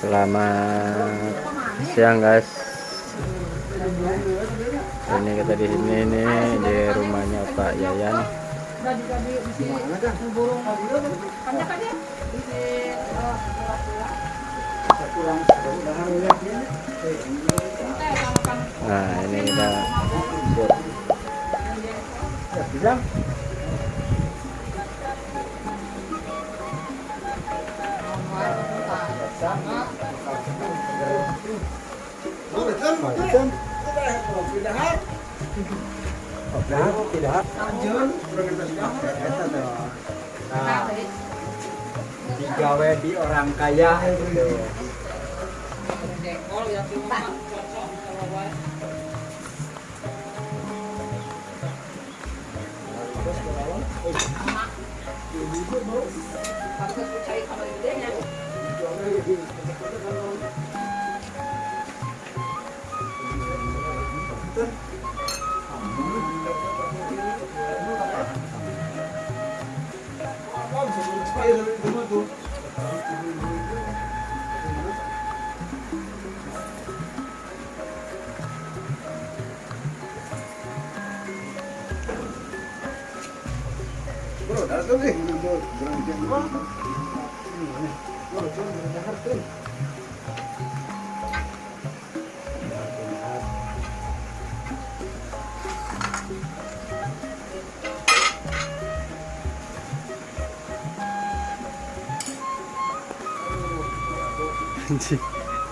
Selamat siang guys. Ini kita di sini nih di rumahnya Pak Yayan. Nah ini kita digawe di orang kaya gitu.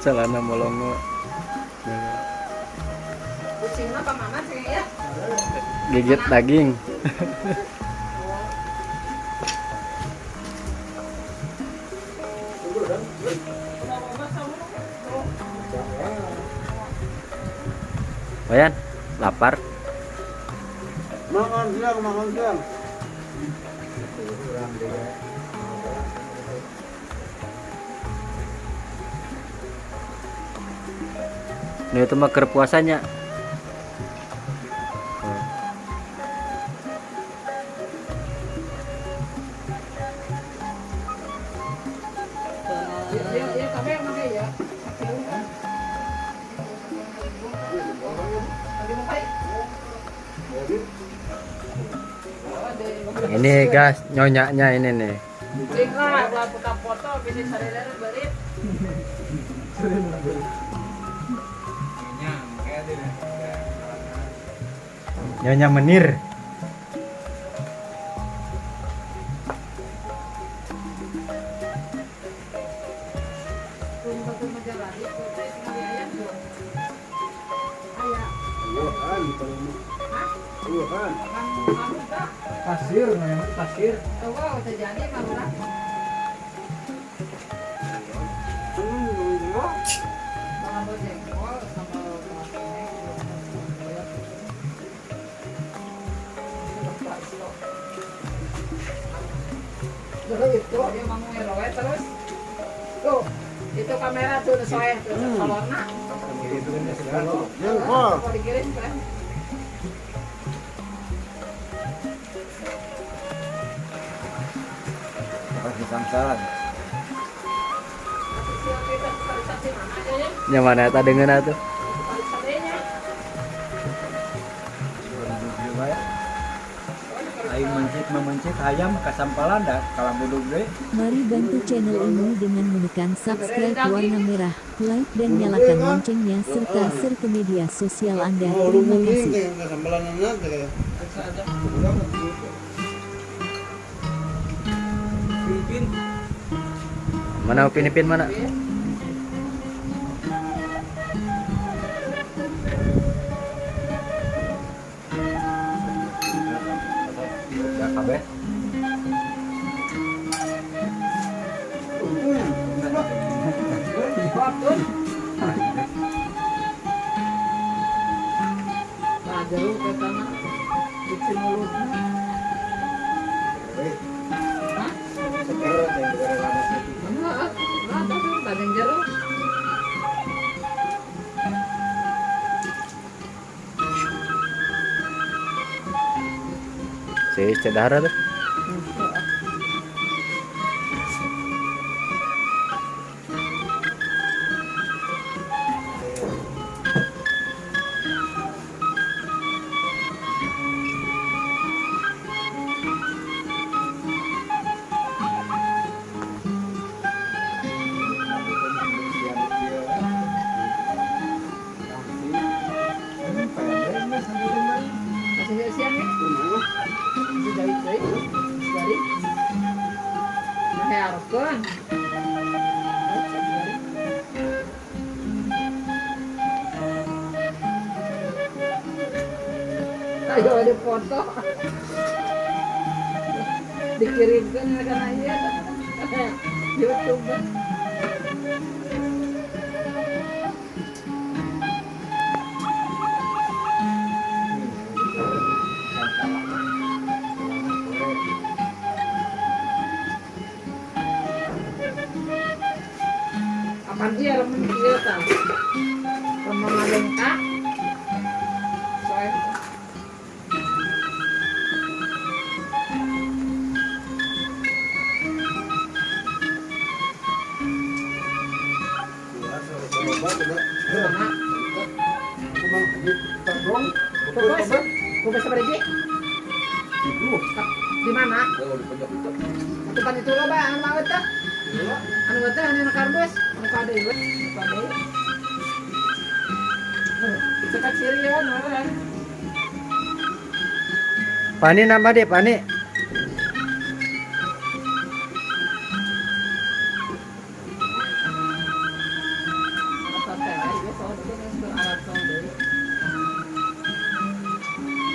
celana molongo. Kucing apa mana sih ya? Gigit daging. Wayan, lapar. Makan siang. Ini itu mah puasanya. Ini guys, nyonyanya ini nih. Nyonya Menir. Pasir. Terus tuh itu kamera tuh saya tuh kolorna kalau dikirim kan Samsaran. Yang mana tak dengan tuh? Aing memencet ayam kasampalan dah kalau buduk deh. Mari bantu channel ini dengan menekan subscribe warna merah, like dan nyalakan loncengnya serta share ke media sosial Anda. Terima kasih. Mana Upin Ipin mana? Ya kabeh. jauh ke tanah cuci mulutnya. Hah? Enggak tuh badan jeruk. Si cedara tuh. Ayo ada foto. Dikirimkan karena iya. YouTube. Kapan dia remen dia tahu? Remen lengkap. Soalnya Kubes apa aja? Di mana? Tempat itu loh, Bang. Anu laut teh. Anu teh anu kardus, anu kade we. Kade. Cekat sirian, orang. Pani nama deh, Pani.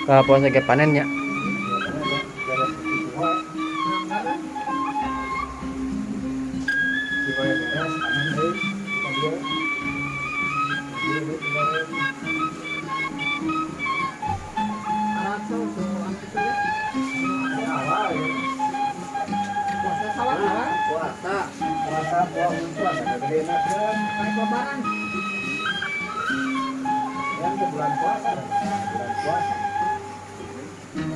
Kapos lagi panennya. Bulan puasa.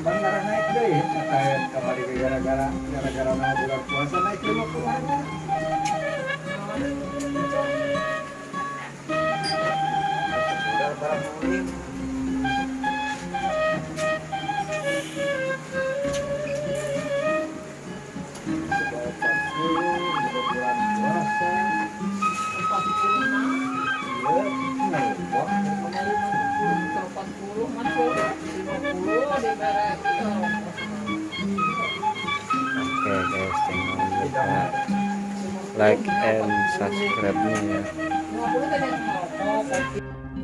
Bangara naik deh, kayak kemarin gara-gara bulan puasa naik 50. Oke guys, jangan lupa like and subscribe-nya ya.